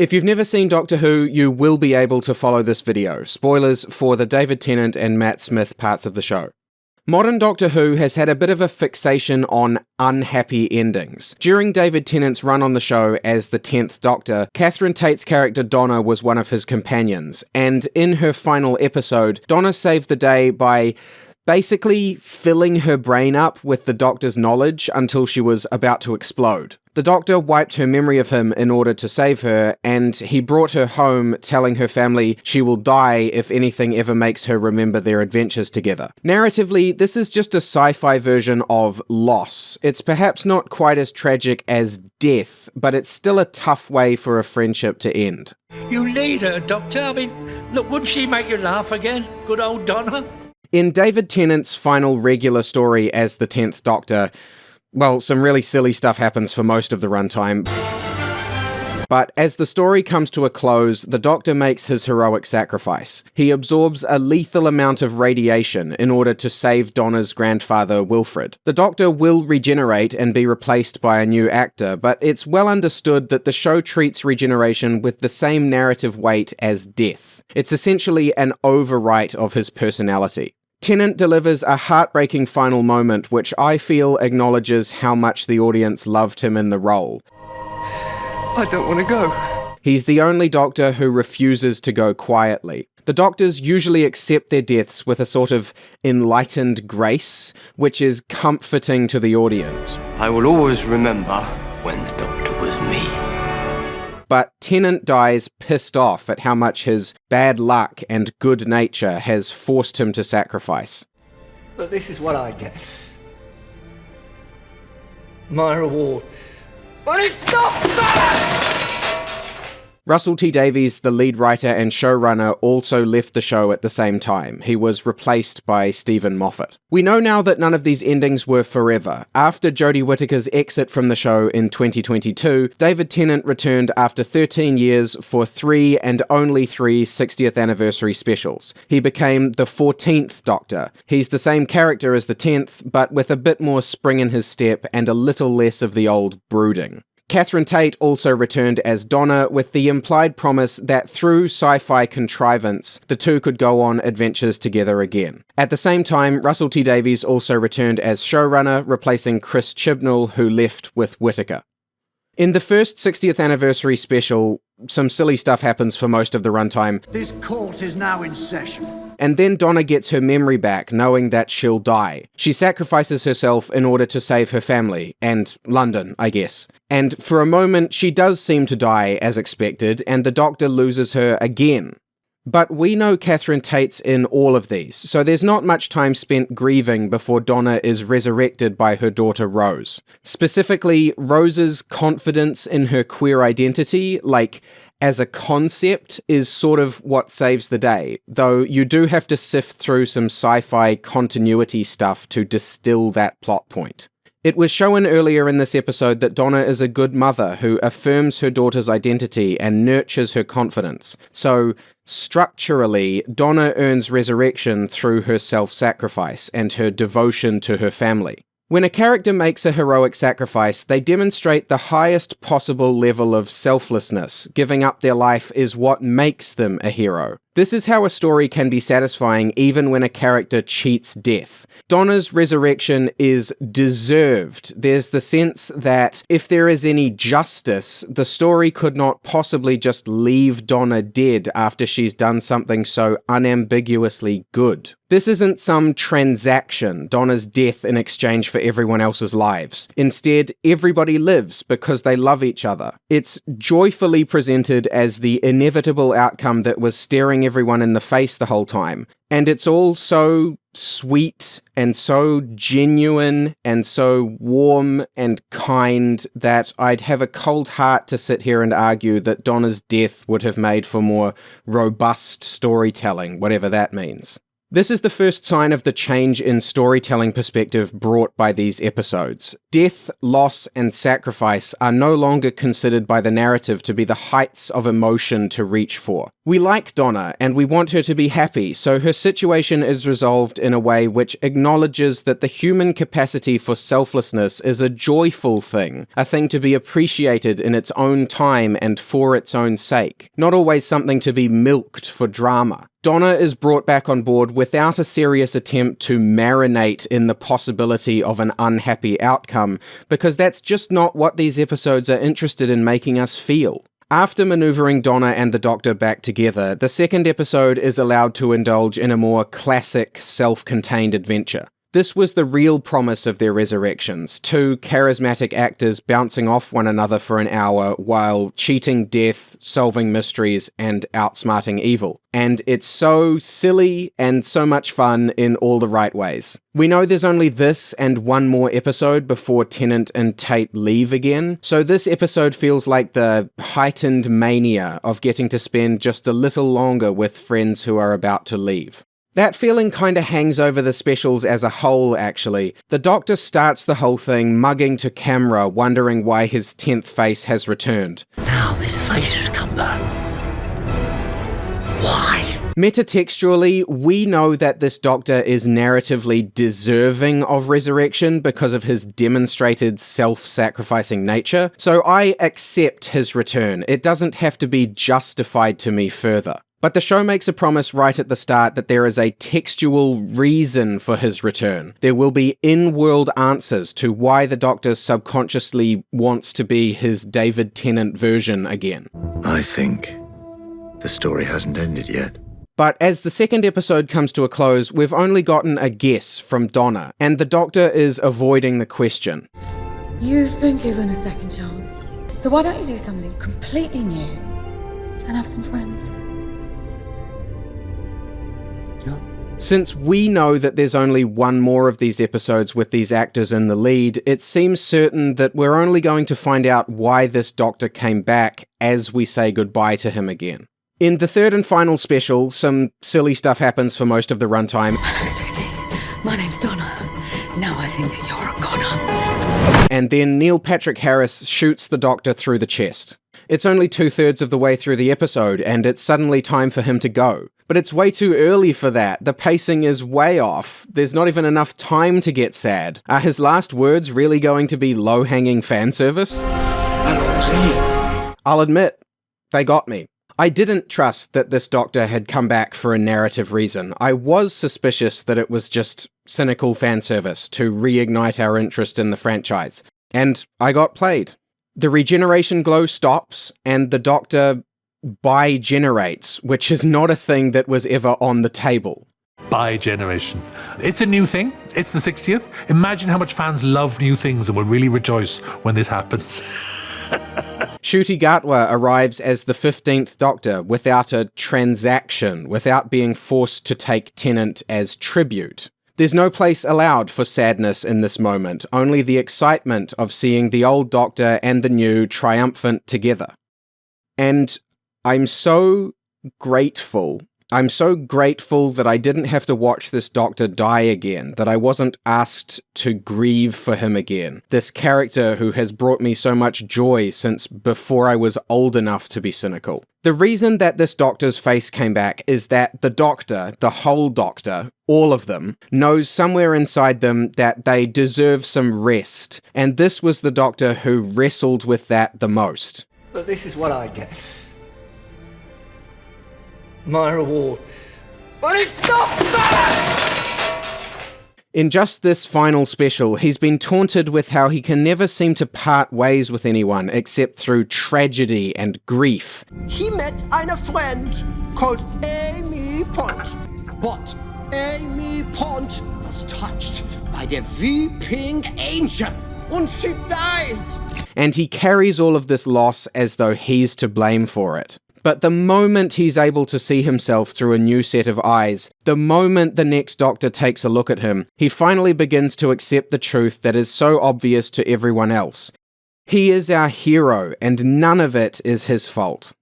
If you've never seen Doctor Who, you will be able to follow this video. Spoilers for the David Tennant and Matt Smith parts of the show. Modern Doctor Who has had a bit of a fixation on unhappy endings. During David Tennant's run on the show as the 10th Doctor, Catherine Tate's character Donna was one of his companions, and in her final episode, Donna saved the day by basically filling her brain up with the Doctor's knowledge until she was about to explode. The Doctor wiped her memory of him in order to save her, and he brought her home telling her family she will die if anything ever makes her remember their adventures together. Narratively, this is just a sci-fi version of loss. It's perhaps not quite as tragic as death, but it's still a tough way for a friendship to end. You need her, Doctor. I mean, look, wouldn't she make you laugh again? Good old Donna. In David Tennant's final regular story as the 10th Doctor, well, some really silly stuff happens for most of the runtime. But as the story comes to a close, the Doctor makes his heroic sacrifice. He absorbs a lethal amount of radiation in order to save Donna's grandfather, Wilfred. The Doctor will regenerate and be replaced by a new actor, but it's well understood that the show treats regeneration with the same narrative weight as death. It's essentially an overwrite of his personality. Tennant delivers a heartbreaking final moment which I feel acknowledges how much the audience loved him in the role. I don't want to go. He's the only Doctor who refuses to go quietly. The Doctors usually accept their deaths with a sort of enlightened grace, which is comforting to the audience. I will always remember when the Doctor was me. But Tennant dies pissed off at how much his bad luck and good nature has forced him to sacrifice. But this is what I get. My reward. But it's not fair! Russell T Davies, the lead writer and showrunner, also left the show at the same time. He was replaced by Stephen Moffat. We know now that none of these endings were forever. After Jodie Whittaker's exit from the show in 2022, David Tennant returned after 13 years for 3 and only 3 60th anniversary specials. He became the 14th Doctor. He's the same character as the 10th, but with a bit more spring in his step and a little less of the old brooding. Catherine Tate also returned as Donna with the implied promise that through sci-fi contrivance, the two could go on adventures together again. At the same time, Russell T Davies also returned as showrunner, replacing Chris Chibnall, who left with Whittaker. In the first 60th anniversary special, some silly stuff happens for most of the runtime. This court is now in session. And then Donna gets her memory back, knowing that she'll die. She sacrifices herself in order to save her family, and London, I guess. And for a moment, she does seem to die as expected, and the Doctor loses her again. But we know Catherine Tate's in all of these, so there's not much time spent grieving before Donna is resurrected by her daughter Rose. Specifically, Rose's confidence in her queer identity, like as a concept, is sort of what saves the day, though you do have to sift through some sci-fi continuity stuff to distill that plot point. It was shown earlier in this episode that Donna is a good mother who affirms her daughter's identity and nurtures her confidence. So, structurally, Donna earns resurrection through her self-sacrifice and her devotion to her family. When a character makes a heroic sacrifice, they demonstrate the highest possible level of selflessness. Giving up their life is what makes them a hero. This is how a story can be satisfying even when a character cheats death. Donna's resurrection is deserved. There's the sense that if there is any justice, the story could not possibly just leave Donna dead after she's done something so unambiguously good. This isn't some transaction, Donna's death in exchange for everyone else's lives. Instead, everybody lives because they love each other. It's joyfully presented as the inevitable outcome that was staring everyone in the face the whole time. And it's all so sweet and so genuine and so warm and kind that I'd have a cold heart to sit here and argue that Donna's death would have made for more robust storytelling, whatever that means. This is the first sign of the change in storytelling perspective brought by these episodes. Death, loss, and sacrifice are no longer considered by the narrative to be the heights of emotion to reach for. We like Donna, and we want her to be happy, so her situation is resolved in a way which acknowledges that the human capacity for selflessness is a joyful thing, a thing to be appreciated in its own time and for its own sake, not always something to be milked for drama. Donna is brought back on board without a serious attempt to marinate in the possibility of an unhappy outcome, because that's just not what these episodes are interested in making us feel. After maneuvering Donna and the Doctor back together, the second episode is allowed to indulge in a more classic, self-contained adventure. This was the real promise of their resurrections, two charismatic actors bouncing off one another for an hour while cheating death, solving mysteries, and outsmarting evil. And it's so silly and so much fun in all the right ways. We know there's only this and one more episode before Tennant and Tate leave again, so this episode feels like the heightened mania of getting to spend just a little longer with friends who are about to leave. That feeling kinda hangs over the specials as a whole, actually. The Doctor starts the whole thing mugging to camera, wondering why his 10th face has returned. Now this face has come back. Why? Metatextually, we know that this Doctor is narratively deserving of resurrection because of his demonstrated self-sacrificing nature, so I accept his return. It doesn't have to be justified to me further. But the show makes a promise right at the start that there is a textual reason for his return. There will be in-world answers to why the Doctor subconsciously wants to be his David Tennant version again. I think the story hasn't ended yet. But as the second episode comes to a close, we've only gotten a guess from Donna, and the Doctor is avoiding the question. You've been given a second chance, so why don't you do something completely new and have some friends? Since we know that there's only one more of these episodes with these actors in the lead, it seems certain that we're only going to find out why this Doctor came back as we say goodbye to him again. In the third and final special, some silly stuff happens for most of the runtime. Hello, Suki. My name's Donna. Now I think that you're a goner. And then Neil Patrick Harris shoots the Doctor through the chest. It's only 2/3 of the way through the episode, and it's suddenly time for him to go. But it's way too early for that. The pacing is way off. There's not even enough time to get sad. Are his last words really going to be low-hanging fan service? I'll admit, they got me. I didn't trust that this Doctor had come back for a narrative reason. I was suspicious that it was just cynical fan service to reignite our interest in the franchise. And I got played. The regeneration glow stops, and the Doctor bi-generates, which is not a thing that was ever on the table. Bi-generation. It's a new thing. It's the 60th. Imagine how much fans love new things and will really rejoice when this happens. Ncuti Gatwa arrives as the 15th Doctor without a transaction, without being forced to take Tennant as tribute. There's no place allowed for sadness in this moment, only the excitement of seeing the old Doctor and the new triumphant together. And I'm so grateful that I didn't have to watch this Doctor die again, that I wasn't asked to grieve for him again. This character who has brought me so much joy since before I was old enough to be cynical. The reason that this Doctor's face came back is that the Doctor, the whole Doctor, all of them, knows somewhere inside them that they deserve some rest, and this was the Doctor who wrestled with that the most. But this is what I get. My reward. But it's not fair! In just this final special, he's been taunted with how he can never seem to part ways with anyone except through tragedy and grief. He met eine Friend called Amy Pond. But Amy Pond was touched by the weeping angel, and she died. And he carries all of this loss as though he's to blame for it. But the moment he's able to see himself through a new set of eyes, the moment the next Doctor takes a look at him, he finally begins to accept the truth that is so obvious to everyone else. He is our hero, and none of it is his fault.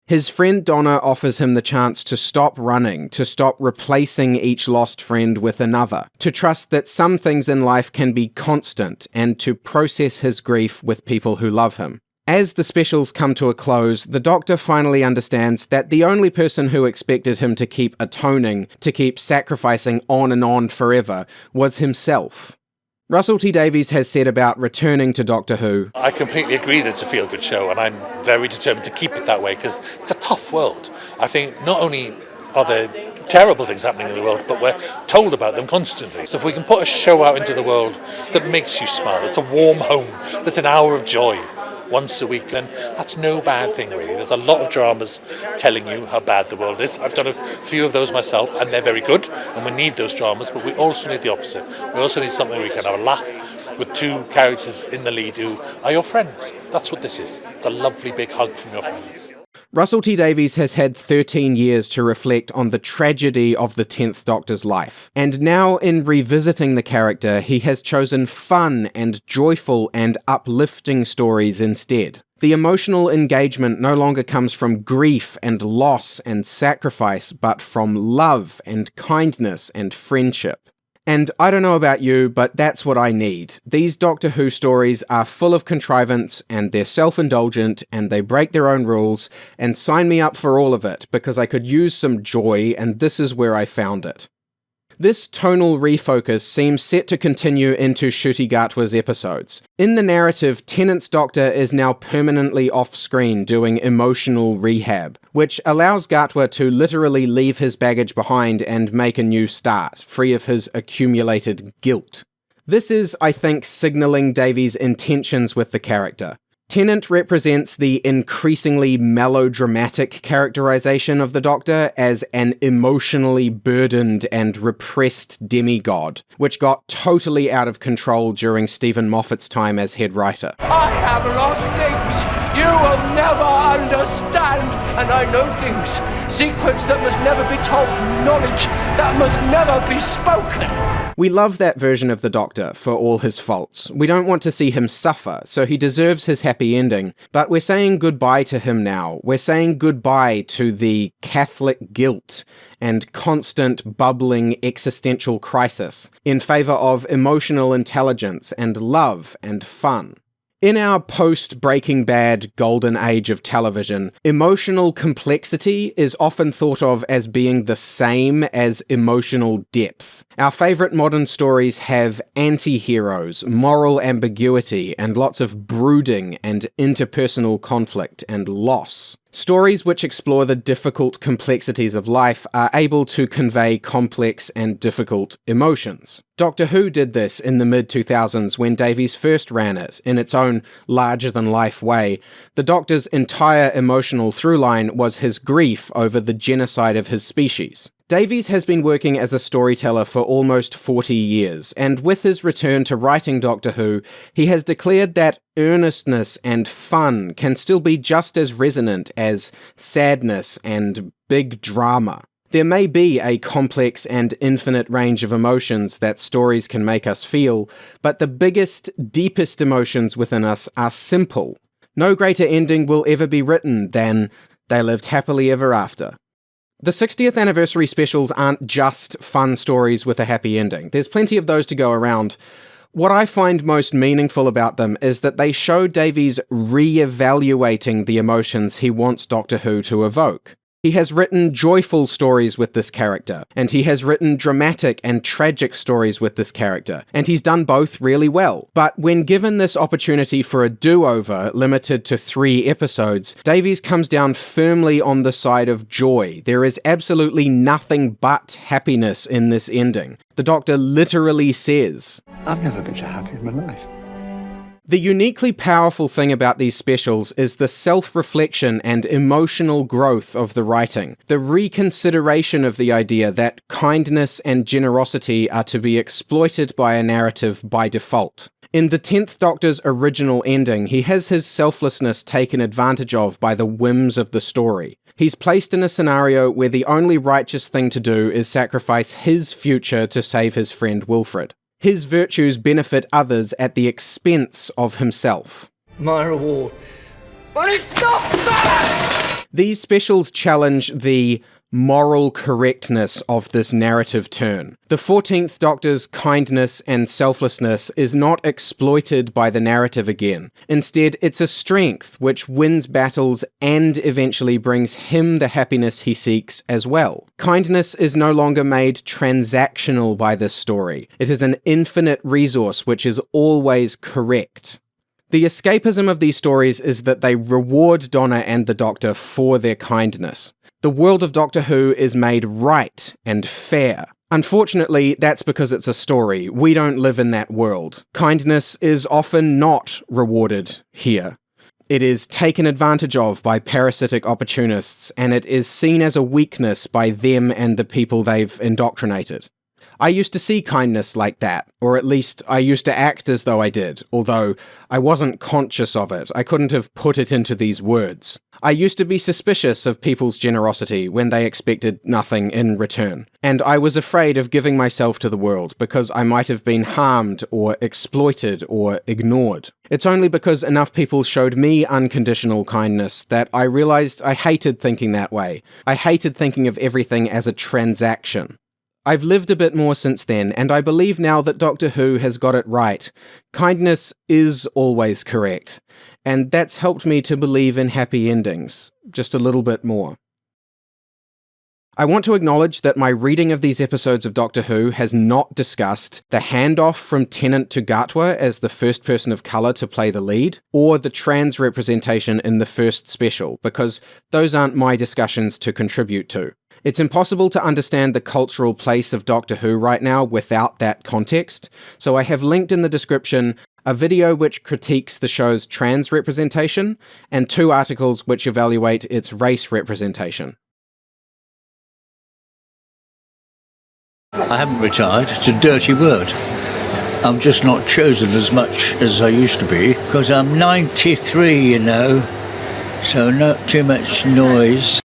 His friend Donna offers him the chance to stop running, to stop replacing each lost friend with another, to trust that some things in life can be constant, and to process his grief with people who love him. As the specials come to a close, the Doctor finally understands that the only person who expected him to keep atoning, to keep sacrificing on and on forever, was himself. Russell T Davies has said about returning to Doctor Who, I completely agree that it's a feel-good show, and I'm very determined to keep it that way, because it's a tough world. I think not only are there terrible things happening in the world, but we're told about them constantly. So if we can put a show out into the world that makes you smile, it's a warm home, that's an hour of joy once a week, then that's no bad thing, really. There's a lot of dramas telling you how bad the world is. I've done a few of those myself, and they're very good, and we need those dramas, but we also need the opposite. We also need something where we can have a laugh with two characters in the lead who are your friends. That's what this is. It's a lovely big hug from your friends. Russell T Davies has had 13 years to reflect on the tragedy of the 10th Doctor's life, and now in revisiting the character, he has chosen fun and joyful and uplifting stories instead. The emotional engagement no longer comes from grief and loss and sacrifice, but from love and kindness and friendship. And I don't know about you, but that's what I need. These Doctor Who stories are full of contrivance, and they're self-indulgent, and they break their own rules, and sign me up for all of it, because I could use some joy, and this is where I found it. This tonal refocus seems set to continue into Ncuti Gatwa's episodes. In the narrative, Tennant's Doctor is now permanently off-screen doing emotional rehab, which allows Gatwa to literally leave his baggage behind and make a new start, free of his accumulated guilt. This is, I think, signalling Davies' intentions with the character. Tennant represents the increasingly melodramatic characterization of the Doctor as an emotionally burdened and repressed demigod, which got totally out of control during Stephen Moffat's time as head writer. I have lost things you will never understand, and I know things, secrets that must never be told, knowledge that must never be spoken. We love that version of the Doctor for all his faults. We don't want to see him suffer, so he deserves his happy ending. But we're saying goodbye to him now. We're saying goodbye to the Catholic guilt and constant bubbling existential crisis in favour of emotional intelligence and love and fun. In our post-Breaking Bad golden age of television, emotional complexity is often thought of as being the same as emotional depth. Our favourite modern stories have anti-heroes, moral ambiguity, and lots of brooding and interpersonal conflict and loss. Stories which explore the difficult complexities of life are able to convey complex and difficult emotions. Doctor Who did this in the mid-2000s when Davies first ran it, in its own larger-than-life way. The Doctor's entire emotional through-line was his grief over the genocide of his species. Davies has been working as a storyteller for almost 40 years, and with his return to writing Doctor Who, he has declared that earnestness and fun can still be just as resonant as sadness and big drama. There may be a complex and infinite range of emotions that stories can make us feel, but the biggest, deepest emotions within us are simple. No greater ending will ever be written than "They lived happily ever after." The 60th anniversary specials aren't just fun stories with a happy ending. There's plenty of those to go around. What I find most meaningful about them is that they show Davies re-evaluating the emotions he wants Doctor Who to evoke. He has written joyful stories with this character, and he has written dramatic and tragic stories with this character, and he's done both really well. But when given this opportunity for a do-over, limited to 3 episodes, Davies comes down firmly on the side of joy. There is absolutely nothing but happiness in this ending. The Doctor literally says, I've never been so happy in my life. The uniquely powerful thing about these specials is the self-reflection and emotional growth of the writing, the reconsideration of the idea that kindness and generosity are to be exploited by a narrative by default. In the 10th Doctor's original ending, he has his selflessness taken advantage of by the whims of the story. He's placed in a scenario where the only righteous thing to do is sacrifice his future to save his friend Wilfred. His virtues benefit others at the expense of himself. My reward. But it's not fair! These specials challenge the moral correctness of this narrative turn. The 14th Doctor's kindness and selflessness is not exploited by the narrative again. Instead, it's a strength which wins battles and eventually brings him the happiness he seeks as well. Kindness is no longer made transactional by this story. It is an infinite resource which is always correct. The escapism of these stories is that they reward Donna and the Doctor for their kindness. The world of Doctor Who is made right and fair. Unfortunately, that's because it's a story. We don't live in that world. Kindness is often not rewarded here. It is taken advantage of by parasitic opportunists, and it is seen as a weakness by them and the people they've indoctrinated. I used to see kindness like that, or at least I used to act as though I did, although I wasn't conscious of it. I couldn't have put it into these words. I used to be suspicious of people's generosity when they expected nothing in return, and I was afraid of giving myself to the world because I might have been harmed or exploited or ignored. It's only because enough people showed me unconditional kindness that I realized I hated thinking that way. I hated thinking of everything as a transaction. I've lived a bit more since then, and I believe now that Doctor Who has got it right. Kindness is always correct, and that's helped me to believe in happy endings, just a little bit more. I want to acknowledge that my reading of these episodes of Doctor Who has not discussed the handoff from Tennant to Gatwa as the first person of colour to play the lead, or the trans representation in the first special, because those aren't my discussions to contribute to. It's impossible to understand the cultural place of Doctor Who right now without that context, so I have linked in the description a video which critiques the show's trans representation, and 2 articles which evaluate its race representation. I haven't retired, it's a dirty word. I'm just not chosen as much as I used to be, because I'm 93, you know, so not too much noise.